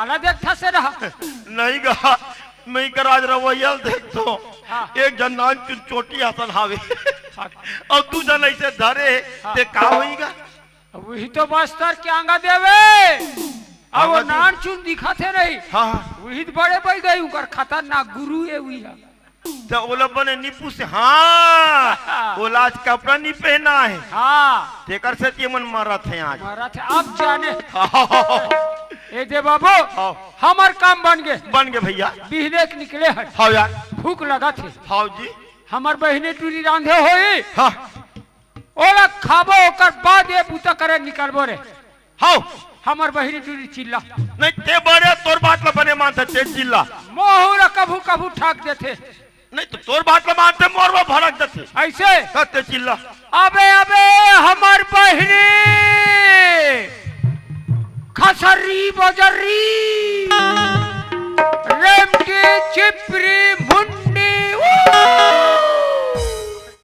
काला देखता से रहा नहीं गा मैं कर आज रवैयल देख तो हाँ। एक जन नान चोटी आसन हावे और तू जन ऐसे धरे ते का होईगा वही तो बस्तर के आंगा देवे अब वो आंगा दे- नान चुन दिखा थे नहीं हाँ वही तो बड़े बह गई उनका खतरनाक गुरु है वही तो ओला बने नीपू से हाँ ओला आज कपड़ा नहीं पहना है हाँ तेकर से ये मन मारा थे आज मारा थे अब जाने हाँ ए दे बाबू हमार काम बन गए बन गए भैया बिहने के निकले हैं हाँ यार भूख लगा थे हाँ जी हमार बहने टूरी रांधे होई हाँ ओला खाबो ओकर बाद ये बूता करे निकलबो रे हाँ हमार बहनी टूरी चिल्ला नहीं ते बड़े तोर बात ला बने मानते ते चिल्ला मोहरा कभू कभू ठाक देते नहीं तो तोर बात ला मानते मोरवा भड़क देते ऐसे ते चिल्ला अबे अबे हमार बहनी खसरी बजरी रेम के चिपरी